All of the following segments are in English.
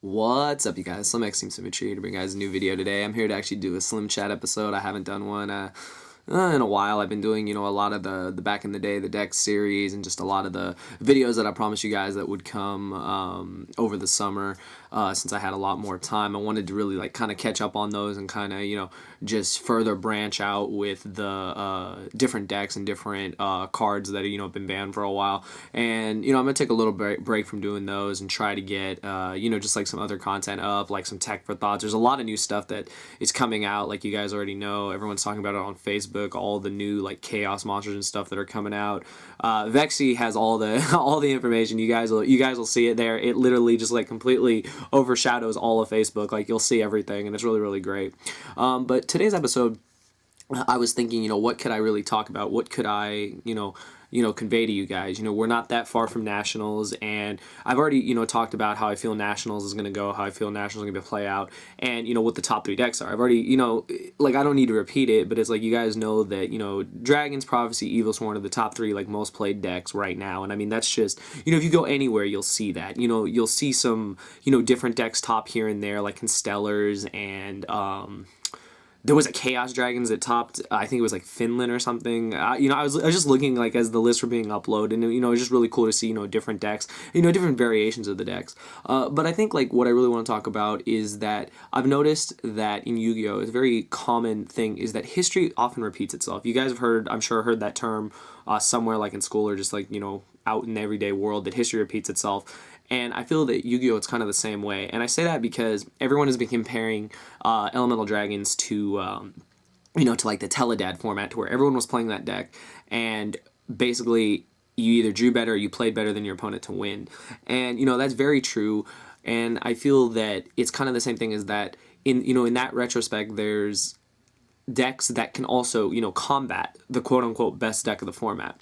What's up, you guys? SlimXTeamSymmetry to bring you guys a new video today. I'm here to actually do a Slim Chat episode. I haven't done one in a while. I've been doing, a lot of the back in the day, the deck series, and just a lot of the videos that I promised you guys that would come over the summer. Since I had a lot more time, I wanted to really kind of catch up on those and kind of just further branch out with the different decks and different cards that have been banned for a while. And I'm gonna take a little break from doing those and try to get just like some other content up, like some tech for thoughts. There's a lot of new stuff that is coming out, like you guys already know. Everyone's talking about it on Facebook. All the new chaos monsters and stuff that are coming out. Vexy has all the information. You guys will see it there. It literally just completely overshadows all of Facebook. You'll see everything, and it's really, really great. But today's episode, I was thinking, what could I really talk about? What could I, convey to you guys? We're not that far from Nationals, and I've already, talked about how I feel Nationals is going to go, how I feel Nationals is going to play out, and, what the top 3 decks are. I've already, I don't need to repeat it, but it's you guys know that, Dragons, Prophecy, Evilsworn are the top 3, most played decks right now, and I mean, that's just, if you go anywhere, you'll see that. You'll see some, different decks top here and there, like Constellars and, there was a Chaos Dragons that topped, I think it was Finland or something. I was just looking as the lists were being uploaded, and it was just really cool to see different decks, different variations of the decks. But I think what I really want to talk about is that I've noticed that in Yu-Gi-Oh, it's a very common thing is that history often repeats itself. You guys have heard, I'm sure, heard that term somewhere in school or just out in the everyday world, that history repeats itself. And I feel that Yu-Gi-Oh! It's kind of the same way. And I say that because everyone has been comparing Elemental Dragons to, to the Teledad format, to where everyone was playing that deck. And basically, you either drew better or you played better than your opponent to win. And, that's very true. And I feel that it's kind of the same thing as that, in that retrospect, there's decks that can also, combat the quote-unquote best deck of the format.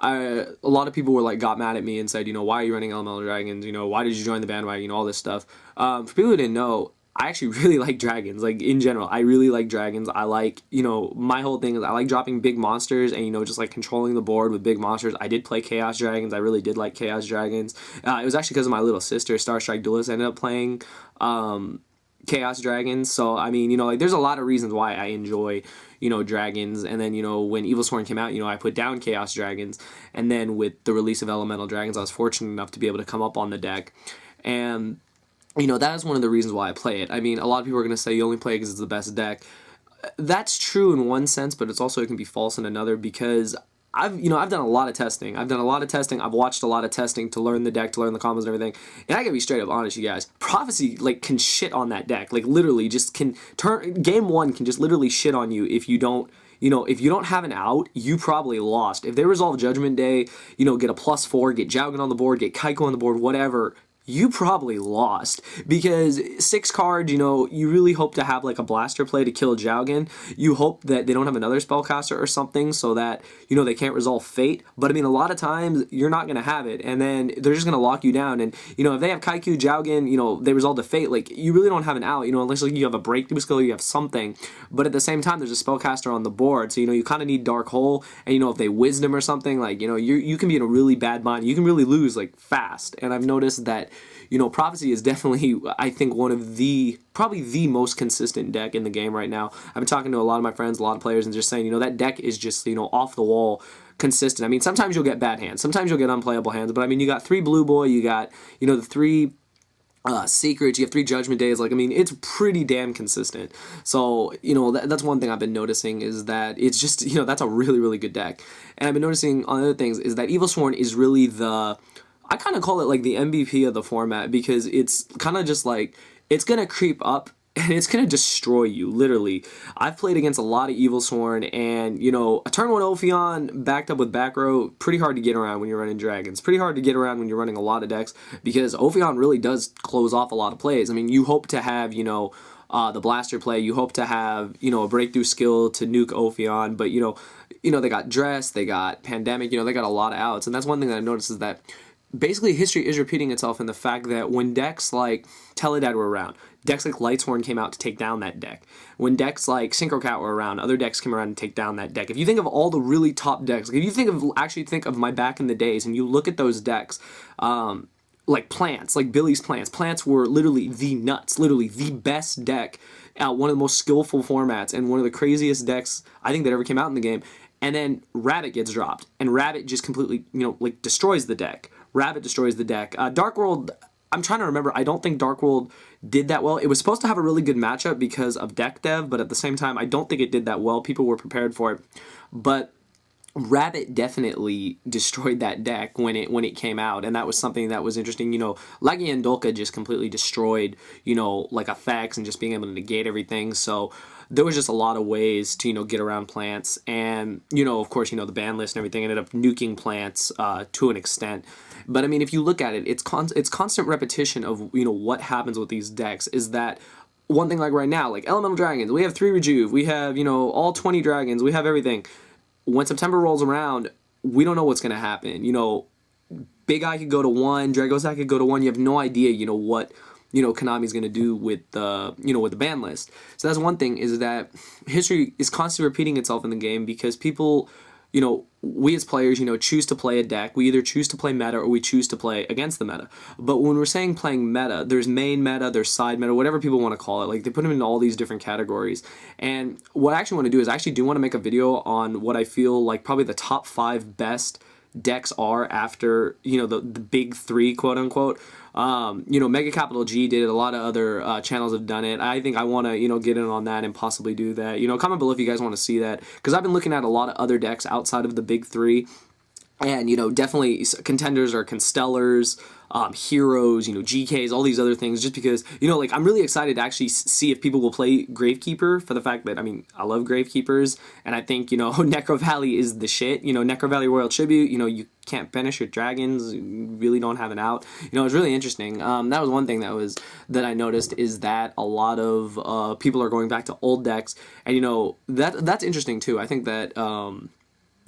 A lot of people were got mad at me and said, why are you running Elemental Dragons? Why did you join the bandwagon? All this stuff. For people who didn't know, I actually really like dragons. In general, I really like dragons. I like, my whole thing is I like dropping big monsters and, just controlling the board with big monsters. I did play Chaos Dragons. I really did like Chaos Dragons. It was actually because of my little sister, Star Strike Duelist, ended up playing Chaos Dragons. So, I mean, there's a lot of reasons why I enjoy, dragons. And then, when Evilsworn came out, I put down Chaos Dragons. And then with the release of Elemental Dragons, I was fortunate enough to be able to come up on the deck. And, that is one of the reasons why I play it. I mean, a lot of people are going to say you only play it because it's the best deck. That's true in one sense, but it can be false in another, because I've done a lot of testing. I've watched a lot of testing to learn the deck, to learn the combos and everything. And I gotta be straight up honest, you guys. Prophecy, can shit on that deck. Literally, just can turn... Game 1 can just literally shit on you if you don't... if you don't have an out, you probably lost. If they resolve Judgment Day, get a +4, get Jowgen on the board, get Kaiko on the board, whatever... you probably lost, because 6 cards, you really hope to have a blaster play to kill Jowgen. You hope that they don't have another spellcaster or something so that, they can't resolve Fate. But I mean, a lot of times you're not going to have it, and then they're just going to lock you down. And, if they have Kaiku, Jowgen, they resolve the Fate, you really don't have an out, unless you have a breakthrough skill, you have something. But at the same time, there's a spellcaster on the board, so, you kind of need Dark Hole, and, if they Wisdom or something, you can be in a really bad bind. You can really lose, fast. And I've noticed that, Prophecy is definitely, I think, one of probably the most consistent deck in the game right now. I've been talking to a lot of my friends, a lot of players, and just saying, that deck is just, off the wall consistent. I mean, sometimes you'll get bad hands. Sometimes you'll get unplayable hands. But, I mean, you got 3 Blue Boy, you got, the 3... Secrets, you have 3 Judgment Days. I mean, it's pretty damn consistent. So, that's one thing I've been noticing, is that it's just, that's a really, really good deck. And I've been noticing on other things is that Evilsworn is really I kind of call it the MVP of the format, because it's kind of just it's going to creep up and it's going to destroy you, literally. I've played against a lot of Evilsworn, and, a turn 1 Ophion backed up with back row, pretty hard to get around when you're running Dragons. Pretty hard to get around when you're running a lot of decks, because Ophion really does close off a lot of plays. I mean, you hope to have, the blaster play, you hope to have, a breakthrough skill to nuke Ophion, but, they got Dress, they got Pandemic, they got a lot of outs. And that's one thing that I've noticed, is that basically history is repeating itself in the fact that when decks like Teledad were around, decks like Lightsworn came out to take down that deck. When decks like Synchro Cat were around, other decks came around to take down that deck. If you think of all the really top decks, if you think of my back in the days and you look at those decks, like plants, like Billy's plants. Plants were literally the nuts, literally the best deck, one of the most skillful formats, and one of the craziest decks I think that ever came out in the game. And then Rabbit gets dropped, and Rabbit just completely, like destroys the deck. Rabbit destroys the deck. Dark World, I'm trying to remember, I don't think Dark World did that well. It was supposed to have a really good matchup because of deck dev, but at the same time, I don't think it did that well. People were prepared for it. But Rabbit definitely destroyed that deck when it came out, and that was something that was interesting. Lagi and Dolka just completely destroyed, like effects and just being able to negate everything. So there was just a lot of ways to, get around plants, and, of course, the ban list and everything ended up nuking plants to an extent. But I mean, if you look at it, it's constant repetition of, what happens with these decks is that one thing like right now, like Elemental Dragons, we have 3 Rejuve, we have, all 20 dragons, we have everything. When September rolls around, we don't know what's going to happen. Big Eye could go to 1, Dragossack could go to 1. You have no idea, what, Konami's going to do with the, with the ban list. So that's one thing, is that history is constantly repeating itself in the game because people, we as players, choose to play a deck. We either choose to play meta or we choose to play against the meta. But when we're saying playing meta, there's main meta, there's side meta, whatever people want to call it. Like, they put them in all these different categories. And what I actually want to do is I actually do want to make a video on what I feel like probably the top 5 best decks are after, the big 3, quote unquote. Mega Capital G did it. A lot of other channels have done it. I think I want to, get in on that and possibly do that. Comment below if you guys want to see that, because I've been looking at a lot of other decks outside of the big 3. And, definitely contenders are Constellars, Heroes, GKs, all these other things, just because, like, I'm really excited to actually see if people will play Gravekeeper, for the fact that, I mean, I love Gravekeepers, and I think, Necro Valley is the shit. Necro Valley Royal Tribute, you can't banish your dragons, you really don't have an out. It's really interesting. That was one thing that I noticed, is that a lot of people are going back to old decks, and, that's interesting, too. I think that,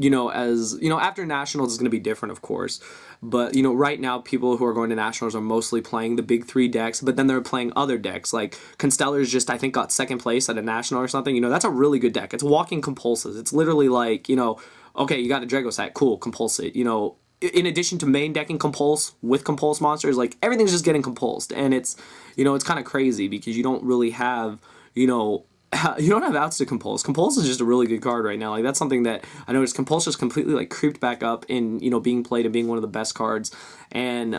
after Nationals is going to be different, of course. But, right now, people who are going to Nationals are mostly playing the big 3 decks, but then they're playing other decks. Like, Constellars just, I think, got 2nd place at a National or something. That's a really good deck. It's walking compulses. It's literally like, okay, you got a Dragossack, cool, compulse it. In addition to main decking compulse with compulse monsters, like, everything's just getting compulsed. And it's, it's kind of crazy because you don't really have, you don't have outs to Compulse. Compulse is just a really good card right now. Like, that's something that I noticed. Compulse just completely, like, creeped back up in, being played and being one of the best cards. And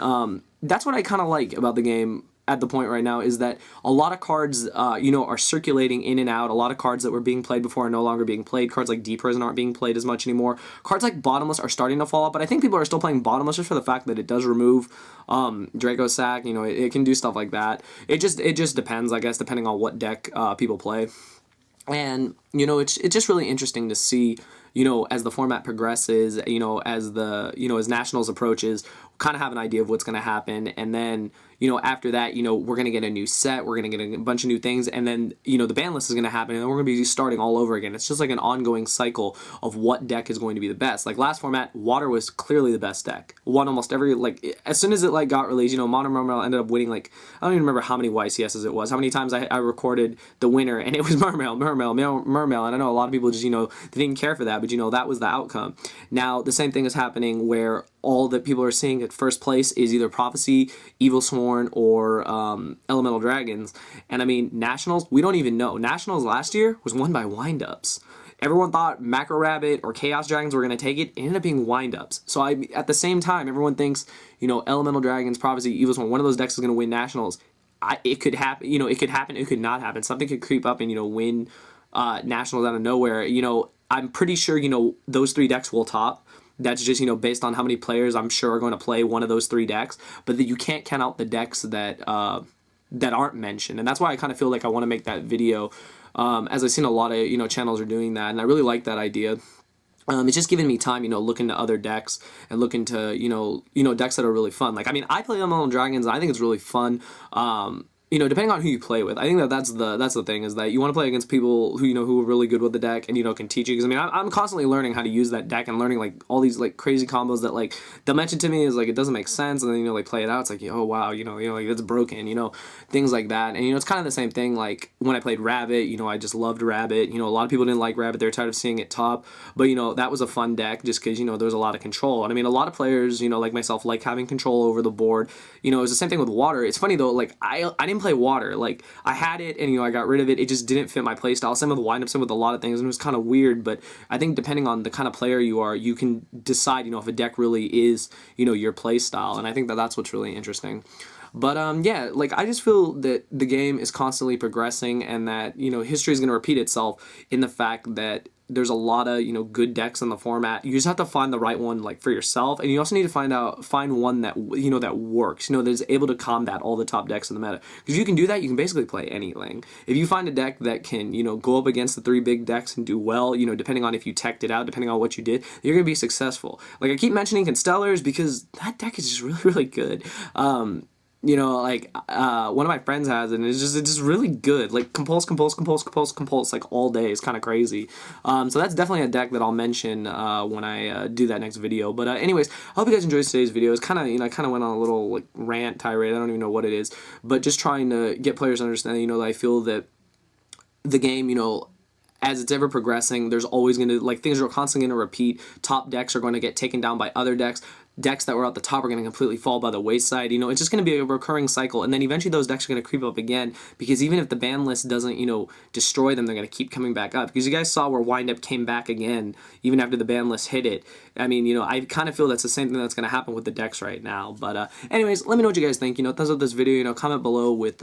that's what I kind of like about the game at the point right now, is that a lot of cards, are circulating in and out. A lot of cards that were being played before are no longer being played. Cards like Deep Prison aren't being played as much anymore. Cards like Bottomless are starting to fall off, but I think people are still playing Bottomless just for the fact that it does remove Dragossack. It can do stuff like that. It just depends, I guess, depending on what deck people play. And, it's just really interesting to see, as the format progresses, as Nationals approaches, kind of have an idea of what's going to happen. And then, after that, we're going to get a new set, we're going to get a bunch of new things, and then, the ban list is going to happen, and then we're going to be starting all over again. It's just like an ongoing cycle of what deck is going to be the best. Like, last format, Water was clearly the best deck. Won almost every, like, as soon as it, like, got released, Modern Mermail ended up winning, like, I don't even remember how many YCSs it was, how many times I recorded the winner, and it was Mermail, and I know a lot of people just, they didn't care for that, but, that was the outcome. Now, the same thing is happening where all that people are seeing at first place is either Prophecy, Evil Sworn, or Elemental Dragons. And I mean, Nationals, we don't even know. Nationals last year was won by windups. Everyone thought Macro Rabbit or Chaos Dragons were going to take it. It ended up being windups. So at the same time, everyone thinks, Elemental Dragons, Prophecy, Evil Sworn, one of those decks is going to win Nationals. It could happen, it could happen, it could not happen. Something could creep up and, win Nationals out of nowhere. I'm pretty sure, those 3 decks will top. That's just, based on how many players I'm sure are going to play one of those 3 decks. But you can't count out the decks that that aren't mentioned. And that's why I kind of feel like I want to make that video, as I've seen a lot of, channels are doing that. And I really like that idea. It's just giving me time, looking to other decks and looking to, decks that are really fun. Like, I mean, I play Elemental Dragons, and I think it's really fun. you know, depending on who you play with, I think that that's the thing, is that you want to play against people who, you know, who are really good with the deck and, you know, can teach you. Because I mean, I'm constantly learning how to use that deck and learning like all these like crazy combos that like they'll mention to me is like it doesn't make sense, and then, you know, like play it out, it's like, oh wow, you know, like it's broken, you know, things like that. And, you know, it's kind of the same thing like when I played Rabbit. You know, I just loved Rabbit. You know, a lot of people didn't like Rabbit; they're tired of seeing it top. But, you know, that was a fun deck just because, you know, there was a lot of control. And I mean, a lot of players, you know, like myself, like having control over the board. You know, it's the same thing with Water. It's funny though, like I didn't play Water. Like I had it and, you know, I got rid of it. It just didn't fit my playstyle. Same with windup, same with a lot of things, and it was kind of weird. But I think depending on the kind of player you are, you can decide, you know, if a deck really is, you know, your playstyle. And I think that that's what's really interesting. But yeah, like I just feel that the game is constantly progressing, and that, you know, history is going to repeat itself in the fact that there's a lot of, you know, good decks in the format. You just have to find the right one like for yourself, and you also need to find one that, you know, that works, you know, that is able to combat all the top decks in the meta. Because if you can do that, you can basically play anything. If you find a deck that can, you know, go up against the 3 big decks and do well, you know, depending on if you teched it out, depending on what you did, you're gonna be successful. Like I keep mentioning Constellars because that deck is just really, really good. You know, like one of my friends has it, and it's just really good. Like compulse like all day. It's kind of crazy. So that's definitely a deck that I'll mention when I do that next video. But anyways, I hope you guys enjoyed today's video. It's kind of, you know, I kind of went on a little like rant tirade. I don't even know what it is, but just trying to get players to understand, you know, that I feel that the game, you know, as it's ever progressing, there's always going to, like, things are constantly going to repeat. Top decks are going to get taken down by other decks. Decks that were at the top are going to completely fall by the wayside. You know, it's just going to be a recurring cycle, and then eventually those decks are going to creep up again, because even if the ban list doesn't, you know, destroy them, they're going to keep coming back up. Because you guys saw where Windup came back again, even after the ban list hit it. I mean, you know, I kind of feel that's the same thing that's going to happen with the decks right now. But anyways, let me know what you guys think. You know, thumbs up this video. You know, comment below with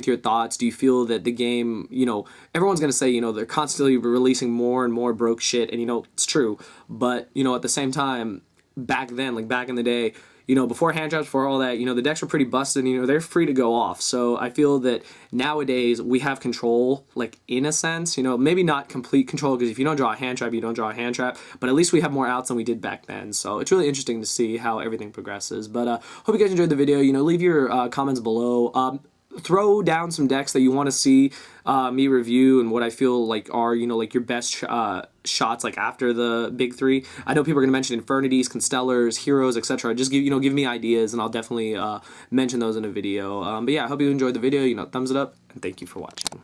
your thoughts. Do you feel that the game, you know, everyone's going to say, you know, they're constantly releasing more and more broke shit, and, you know, it's true. But, you know, at the same time, back then, like back in the day, you know, before hand traps, before all that, you know, the decks were pretty busted, and, you know, they're free to go off. So I feel that nowadays we have control, like, in a sense, you know, maybe not complete control, because if you don't draw a hand trap, you don't draw a hand trap, but at least we have more outs than we did back then. So it's really interesting to see how everything progresses. But hope you guys enjoyed the video. You know, leave your comments below. Throw down some decks that you want to see me review, and what I feel like are, you know, like your best shots like after the big 3. I know people are going to mention Infernities, Constellars, Heroes, etc. Just give me ideas, and I'll definitely mention those in a video. But yeah, I hope you enjoyed the video. You know, thumbs it up, and thank you for watching.